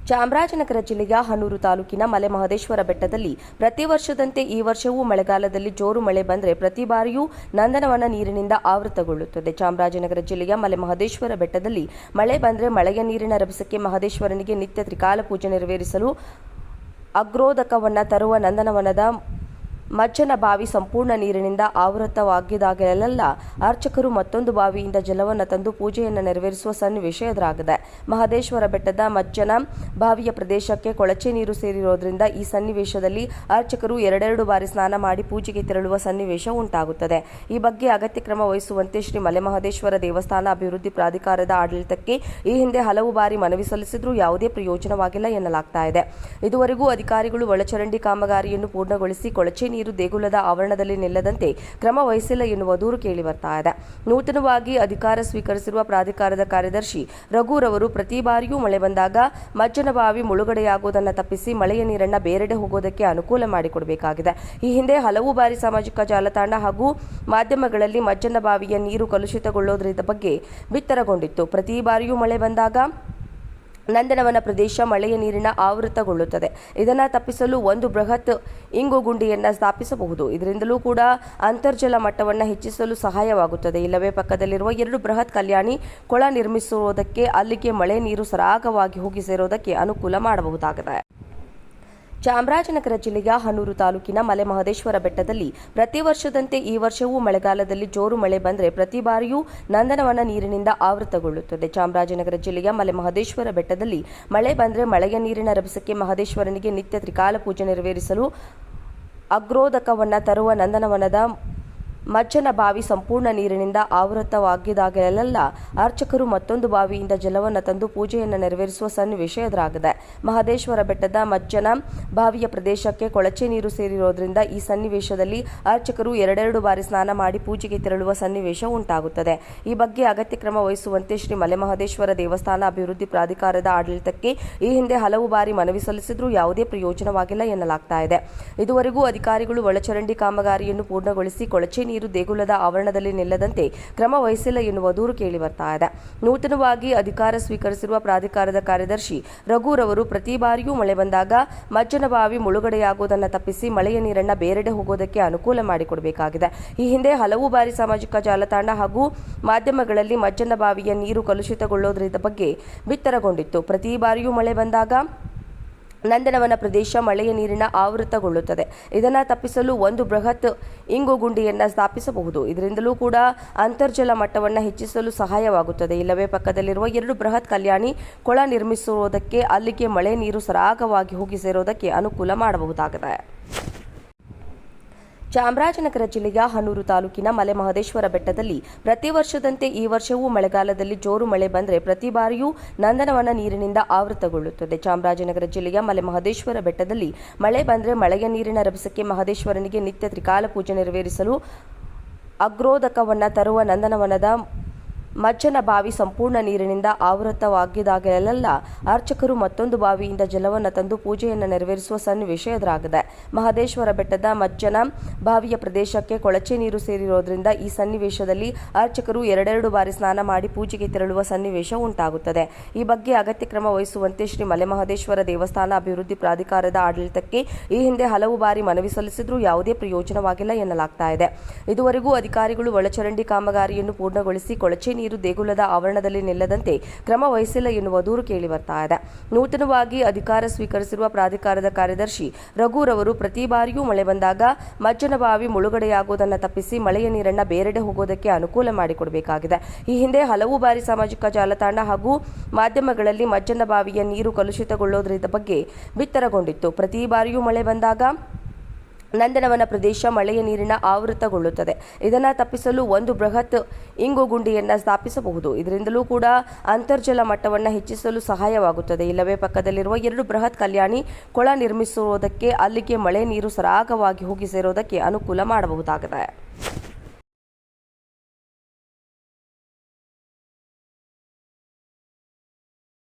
ಚಾಮರಾಜನಗರ ಜಿಲ್ಲೆಯ ಹನೂರು ತಾಲೂಕಿನ ಮಲೆಮಹದೇಶ್ವರ ಬೆಟ್ಟದಲ್ಲಿ ಪ್ರತಿ ವರ್ಷದಂತೆ ಈ ವರ್ಷವೂ ಮಳೆಗಾಲದಲ್ಲಿ ಜೋರು ಮಳೆ ಬಂದರೆ ಪ್ರತಿ ಬಾರಿಯೂ ನಂದನವನ ನೀರಿನಿಂದ ಆವೃತಗೊಳ್ಳುತ್ತದೆ. ಚಾಮರಾಜನಗರ ಜಿಲ್ಲೆಯ ಮಲೆಮಹದೇಶ್ವರ ಬೆಟ್ಟದಲ್ಲಿ ಮಳೆ ಬಂದರೆ ಮಳೆಯ ನೀರಿನ ರಭಸಕ್ಕೆ ಮಹದೇಶ್ವರನಿಗೆ ನಿತ್ಯ ತ್ರಿಕಾಲ ಪೂಜೆ ನೆರವೇರಿಸಲು ಅಗ್ರೋದಕವನ್ನು ತರುವ ನಂದನವನದ ಮಜ್ಜನ ಬಾವಿ ಸಂಪೂರ್ಣ ನೀರಿನಿಂದ ಆವೃತವಾಗಿದ್ದಾಗಲೆಲ್ಲ ಅರ್ಚಕರು ಮತ್ತೊಂದು ಬಾವಿಯಿಂದ ಜಲವನ್ನು ತಂದು ಪೂಜೆಯನ್ನು ನೆರವೇರಿಸುವ ಸನ್ನಿವೇಶ ಎದುರಾಗಿದೆ. ಮಹದೇಶ್ವರ ಬೆಟ್ಟದ ಮಜ್ಜನ ಬಾವಿಯ ಪ್ರದೇಶಕ್ಕೆ ಕೊಳಚೆ ನೀರು ಸೇರಿರುವುದರಿಂದ ಈ ಸನ್ನಿವೇಶದಲ್ಲಿ ಅರ್ಚಕರು ಎರಡೆರಡು ಬಾರಿ ಸ್ನಾನ ಮಾಡಿ ಪೂಜೆಗೆ ತೆರಳುವ ಸನ್ನಿವೇಶ ಉಂಟಾಗುತ್ತದೆ. ಈ ಬಗ್ಗೆ ಅಗತ್ಯ ಕ್ರಮ ವಹಿಸುವಂತೆ ಶ್ರೀ ಮಲೆಮಹದೇಶ್ವರ ದೇವಸ್ಥಾನ ಅಭಿವೃದ್ಧಿ ಪ್ರಾಧಿಕಾರದ ಆಡಳಿತಕ್ಕೆ ಈ ಹಿಂದೆ ಹಲವು ಬಾರಿ ಮನವಿ ಸಲ್ಲಿಸಿದ್ರೂ ಯಾವುದೇ ಪ್ರಯೋಜನವಾಗಿಲ್ಲ ಎನ್ನಲಾಗ್ತಾ ಇದೆ. ಇದುವರೆಗೂ ಅಧಿಕಾರಿಗಳು ಒಳಚರಂಡಿ ಕಾಮಗಾರಿಯನ್ನು ಪೂರ್ಣಗೊಳಿಸಿ ಕೊಳಚೆ ನೀರು ದೇಗುಲದ ಆವರಣದಲ್ಲಿ ನಿಲ್ಲದಂತೆ ಕ್ರಮ ವಹಿಸಿಲ್ಲ ಎನ್ನುವ ದೂರು ಕೇಳಿ ಬರ್ತಾ ಇದೆ. ನೂತನವಾಗಿ ಅಧಿಕಾರ ಸ್ವೀಕರಿಸಿರುವ ಪ್ರಾಧಿಕಾರದ ಕಾರ್ಯದರ್ಶಿ ರಘುರವರು ಪ್ರತಿ ಬಾರಿಯೂ ಮಳೆ ಬಂದಾಗ ಮಜ್ಜನ ಬಾವಿ ಮುಳುಗಡೆಯಾಗುವುದನ್ನು ತಪ್ಪಿಸಿ ಮಳೆಯ ನೀರನ್ನು ಬೇರೆಡೆ ಹೋಗೋದಕ್ಕೆ ಅನುಕೂಲ ಮಾಡಿಕೊಡಬೇಕಾಗಿದೆ. ಈ ಹಿಂದೆ ಹಲವು ಬಾರಿ ಸಾಮಾಜಿಕ ಜಾಲತಾಣ ಹಾಗೂ ಮಾಧ್ಯಮಗಳಲ್ಲಿ ಮಜ್ಜನ ಬಾವಿಯ ನೀರು ಕಲುಷಿತಗೊಳ್ಳುವುದರ ಬಗ್ಗೆ ಬಿತ್ತರಗೊಂಡಿತ್ತು. ಪ್ರತಿ ಬಾರಿಯೂ ಮಳೆ ಬಂದಾಗ ನಂದನವನ ಪ್ರದೇಶ ಮಳೆಯ ನೀರಿನ ಆವೃತಗೊಳ್ಳುತ್ತದೆ. ಇದನ್ನು ತಪ್ಪಿಸಲು ಒಂದು ಬೃಹತ್ ಇಂಗು ಗುಂಡಿಯನ್ನು ಸ್ಥಾಪಿಸಬಹುದು. ಇದರಿಂದಲೂ ಕೂಡ ಅಂತರ್ಜಲ ಮಟ್ಟವನ್ನು ಹೆಚ್ಚಿಸಲು ಸಹಾಯವಾಗುತ್ತದೆ. ಇಲ್ಲವೇ ಪಕ್ಕದಲ್ಲಿರುವ 2 ಬೃಹತ್ ಕಲ್ಯಾಣಿ ಕೊಳ ನಿರ್ಮಿಸುವುದಕ್ಕೆ ಅಲ್ಲಿಗೆ ಮಳೆ ನೀರು ಸರಾಗವಾಗಿ ಹೋಗಿ ಸೇರೋದಕ್ಕೆ ಅನುಕೂಲ ಮಾಡಬಹುದಾಗಿದೆ. ಚಾಮರಾಜನಗರ ಜಿಲ್ಲೆಯ ಹನೂರು ತಾಲೂಕಿನ ಮಲೆಮಹದೇಶ್ವರ ಬೆಟ್ಟದಲ್ಲಿ ಪ್ರತಿ ವರ್ಷದಂತೆ ಈ ವರ್ಷವೂ ಮಳೆಗಾಲದಲ್ಲಿ ಜೋರು ಮಳೆ ಬಂದರೆ ಪ್ರತಿ ಬಾರಿಯೂ ನಂದನವನ ನೀರಿನಿಂದ ಆವೃತಗೊಳ್ಳುತ್ತದೆ. ಚಾಮರಾಜನಗರ ಜಿಲ್ಲೆಯ ಮಲೆಮಹದೇಶ್ವರ ಬೆಟ್ಟದಲ್ಲಿ ಮಳೆ ಬಂದರೆ ಮಳೆಯ ನೀರಿನ ರಭಸಕ್ಕೆ ಮಹದೇಶ್ವರನಿಗೆ ನಿತ್ಯ ತ್ರಿಕಾಲ ಪೂಜೆ ನೆರವೇರಿಸಲು ಅಗ್ರೋದಕವನ್ನು ತರುವ ನಂದನವನದ ಮಜ್ಜನ ಬಾವಿ ಸಂಪೂರ್ಣ ನೀರಿನಿಂದ ಆವೃತವಾಗಿದ್ದಾಗಲೆಲ್ಲ ಅರ್ಚಕರು ಮತ್ತೊಂದು ಬಾವಿಯಿಂದ ಜಲವನ್ನು ತಂದು ಪೂಜೆಯನ್ನು ನೆರವೇರಿಸುವ ಸನ್ನಿವೇಶ ಎದುರಾಗಿದೆ. ಮಹದೇಶ್ವರ ಬೆಟ್ಟದ ಮಜ್ಜನ ಬಾವಿಯ ಪ್ರದೇಶಕ್ಕೆ ಕೊಳಚೆ ನೀರು ಸೇರಿರುವುದರಿಂದ ಈ ಸನ್ನಿವೇಶದಲ್ಲಿ ಅರ್ಚಕರು ಎರಡೆರಡು ಬಾರಿ ಸ್ನಾನ ಮಾಡಿ ಪೂಜೆಗೆ ತೆರಳುವ ಸನ್ನಿವೇಶ ಉಂಟಾಗುತ್ತದೆ. ಈ ಬಗ್ಗೆ ಅಗತ್ಯ ಕ್ರಮ ವಹಿಸುವಂತೆ ಶ್ರೀ ಮಲೆಮಹದೇಶ್ವರ ದೇವಸ್ಥಾನ ಅಭಿವೃದ್ಧಿ ಪ್ರಾಧಿಕಾರದ ಆಡಳಿತಕ್ಕೆ ಈ ಹಿಂದೆ ಹಲವು ಬಾರಿ ಮನವಿ ಸಲ್ಲಿಸಿದ್ರೂ ಯಾವುದೇ ಪ್ರಯೋಜನವಾಗಿಲ್ಲ ಎನ್ನಲಾಗ್ತಾ ಇದೆ. ಇದುವರೆಗೂ ಅಧಿಕಾರಿಗಳು ಒಳಚರಂಡಿ ಕಾಮಗಾರಿಯನ್ನು ಪೂರ್ಣಗೊಳಿಸಿ ಕೊಳಚೆ ನೀರು ದೇಗುಲದ ಆವರಣದಲ್ಲಿ ನಿಲ್ಲದಂತೆ ಕ್ರಮ ವಹಿಸಿಲ್ಲ ಎನ್ನುವ ದೂರು ಕೇಳಿ ಬರ್ತಾ ಇದೆ. ನೂತನವಾಗಿ ಅಧಿಕಾರ ಸ್ವೀಕರಿಸಿರುವ ಪ್ರಾಧಿಕಾರದ ಕಾರ್ಯದರ್ಶಿ ರಘುರವರು ಪ್ರತಿ ಬಾರಿಯೂ ಮಳೆ ಬಂದಾಗ ಮಜ್ಜನ ಬಾವಿ ಮುಳುಗಡೆಯಾಗುವುದನ್ನು ತಪ್ಪಿಸಿ ಮಳೆಯ ನೀರನ್ನು ಬೇರೆಡೆ ಹೋಗೋದಕ್ಕೆ ಅನುಕೂಲ ಮಾಡಿಕೊಡಬೇಕಾಗಿದೆ. ಈ ಹಿಂದೆ ಹಲವು ಬಾರಿ ಸಾಮಾಜಿಕ ಜಾಲತಾಣ ಹಾಗೂ ಮಾಧ್ಯಮಗಳಲ್ಲಿ ಮಜ್ಜನ ಬಾವಿಯ ನೀರು ಕಲುಷಿತಗೊಳ್ಳುವುದರ ಬಗ್ಗೆ ಬಿತ್ತರಗೊಂಡಿತ್ತು. ಪ್ರತಿ ಬಾರಿಯೂ ಮಳೆ ಬಂದಾಗ ನಂದನವನ ಪ್ರದೇಶ ಮಳೆಯ ನೀರಿನ ಆವೃತಗೊಳ್ಳುತ್ತದೆ. ಇದನ್ನು ತಪ್ಪಿಸಲು ಒಂದು ಬೃಹತ್ ಇಂಗು ಗುಂಡಿಯನ್ನು ಸ್ಥಾಪಿಸಬಹುದು. ಇದರಿಂದಲೂ ಕೂಡ ಅಂತರ್ಜಲ ಮಟ್ಟವನ್ನು ಹೆಚ್ಚಿಸಲು ಸಹಾಯವಾಗುತ್ತದೆ. ಇಲ್ಲವೇ ಪಕ್ಕದಲ್ಲಿರುವ 2 ಬೃಹತ್ ಕಲ್ಯಾಣಿ ಕೊಳ ನಿರ್ಮಿಸುವುದಕ್ಕೆ ಅಲ್ಲಿಗೆ ಮಳೆ ನೀರು ಸರಾಗವಾಗಿ ಹೋಗಿ ಸೇರೋದಕ್ಕೆ ಅನುಕೂಲ ಮಾಡಬಹುದಾಗಿದೆ. ಚಾಮರಾಜನಗರ ಜಿಲ್ಲೆಯ ಹನೂರು ತಾಲೂಕಿನ ಮಲೆಮಹದೇಶ್ವರ ಬೆಟ್ಟದಲ್ಲಿ ಪ್ರತಿ ವರ್ಷದಂತೆ ಈ ವರ್ಷವೂ ಮಳೆಗಾಲದಲ್ಲಿ ಜೋರು ಮಳೆ ಬಂದರೆ ಪ್ರತಿ ಬಾರಿಯೂ ನಂದನವನ ನೀರಿನಿಂದ ಆವೃತಗೊಳ್ಳುತ್ತದೆ. ಚಾಮರಾಜನಗರ ಜಿಲ್ಲೆಯ ಮಲೆಮಹದೇಶ್ವರ ಬೆಟ್ಟದಲ್ಲಿ ಮಳೆ ಬಂದರೆ ಮಳೆಯ ನೀರಿನ ರಭಸಕ್ಕೆ ಮಹದೇಶ್ವರನಿಗೆ ನಿತ್ಯ ತ್ರಿಕಾಲ ಪೂಜೆ ನೆರವೇರಿಸಲು ಅಗ್ರೋದಕವನ್ನು ತರುವ ನಂದನವನದ ಮಜ್ಜನ ಬಾವಿ ಸಂಪೂರ್ಣ ನೀರಿನಿಂದ ಆವೃತವಾಗಿದ್ದಾಗಲೆಲ್ಲ ಅರ್ಚಕರು ಮತ್ತೊಂದು ಬಾವಿಯಿಂದ ಜಲವನ್ನು ತಂದು ಪೂಜೆಯನ್ನು ನೆರವೇರಿಸುವ ಸನ್ನಿವೇಶ ಎದುರಾಗಿದೆ. ಮಹದೇಶ್ವರ ಬೆಟ್ಟದ ಮಜ್ಜನ ಬಾವಿಯ ಪ್ರದೇಶಕ್ಕೆ ಕೊಳಚೆ ನೀರು ಸೇರಿರುವುದರಿಂದ ಈ ಸನ್ನಿವೇಶದಲ್ಲಿ ಅರ್ಚಕರು ಎರಡೆರಡು ಬಾರಿ ಸ್ನಾನ ಮಾಡಿ ಪೂಜೆಗೆ ತೆರಳುವ ಸನ್ನಿವೇಶ ಉಂಟಾಗುತ್ತದೆ. ಈ ಬಗ್ಗೆ ಅಗತ್ಯ ಕ್ರಮ ವಹಿಸುವಂತೆ ಶ್ರೀ ಮಲೆಮಹದೇಶ್ವರ ದೇವಸ್ಥಾನ ಅಭಿವೃದ್ಧಿ ಪ್ರಾಧಿಕಾರದ ಆಡಳಿತಕ್ಕೆ ಈ ಹಿಂದೆ ಹಲವು ಬಾರಿ ಮನವಿ ಸಲ್ಲಿಸಿದ್ರೂ ಯಾವುದೇ ಪ್ರಯೋಜನವಾಗಿಲ್ಲ ಎನ್ನಲಾಗ್ತಾ ಇದೆ. ಇದುವರೆಗೂ ಅಧಿಕಾರಿಗಳು ಒಳಚರಂಡಿ ಕಾಮಗಾರಿಯನ್ನು ಪೂರ್ಣಗೊಳಿಸಿ ಕೊಳಚೆ ನೀರು ದೇಗುಲದ ಆವರಣದಲ್ಲಿ ನಿಲ್ಲದಂತೆ ಕ್ರಮ ವಹಿಸಿಲ್ಲ ಎನ್ನುವ ದೂರು ಕೇಳಿ ಬರ್ತಾ ಇದೆ. ನೂತನವಾಗಿ ಅಧಿಕಾರ ಸ್ವೀಕರಿಸಿರುವ ಪ್ರಾಧಿಕಾರದ ಕಾರ್ಯದರ್ಶಿ ರಘುರವರು ಪ್ರತಿ ಬಾರಿಯೂ ಮಳೆ ಬಂದಾಗ ಮಜ್ಜನ ಬಾವಿ ಮುಳುಗಡೆಯಾಗುವುದನ್ನು ತಪ್ಪಿಸಿ ಮಳೆಯ ನೀರನ್ನು ಬೇರೆಡೆ ಹೋಗೋದಕ್ಕೆ ಅನುಕೂಲ ಮಾಡಿಕೊಡಬೇಕಾಗಿದೆ. ಈ ಹಿಂದೆ ಹಲವು ಬಾರಿ ಸಾಮಾಜಿಕ ಜಾಲತಾಣ ಹಾಗೂ ಮಾಧ್ಯಮಗಳಲ್ಲಿ ಮಜ್ಜನ ಬಾವಿಯ ನೀರು ಕಲುಷಿತಗೊಳ್ಳುವುದರ ಬಗ್ಗೆ ಬಿತ್ತರಗೊಂಡಿತ್ತು. ಪ್ರತಿ ಬಾರಿಯೂ ಮಳೆ ಬಂದಾಗ ನಂದನವನ ಪ್ರದೇಶ ಮಳೆಯ ನೀರಿನ ಆವೃತಗೊಳ್ಳುತ್ತದೆ. ಇದನ್ನು ತಪ್ಪಿಸಲು ಒಂದು ಬೃಹತ್ ಇಂಗು ಗುಂಡಿಯನ್ನು ಸ್ಥಾಪಿಸಬಹುದು. ಇದರಿಂದಲೂ ಕೂಡ ಅಂತರ್ಜಲ ಮಟ್ಟವನ್ನು ಹೆಚ್ಚಿಸಲು ಸಹಾಯವಾಗುತ್ತದೆ. ಇಲ್ಲವೇ ಪಕ್ಕದಲ್ಲಿರುವ 2 ಬೃಹತ್ ಕಲ್ಯಾಣಿ ಕೊಳ ನಿರ್ಮಿಸುವುದಕ್ಕೆ ಅಲ್ಲಿಗೆ ಮಳೆ ನೀರು ಸರಾಗವಾಗಿ ಹೋಗಿ ಸೇರೋದಕ್ಕೆ ಅನುಕೂಲ ಮಾಡಬಹುದಾಗಿದೆ.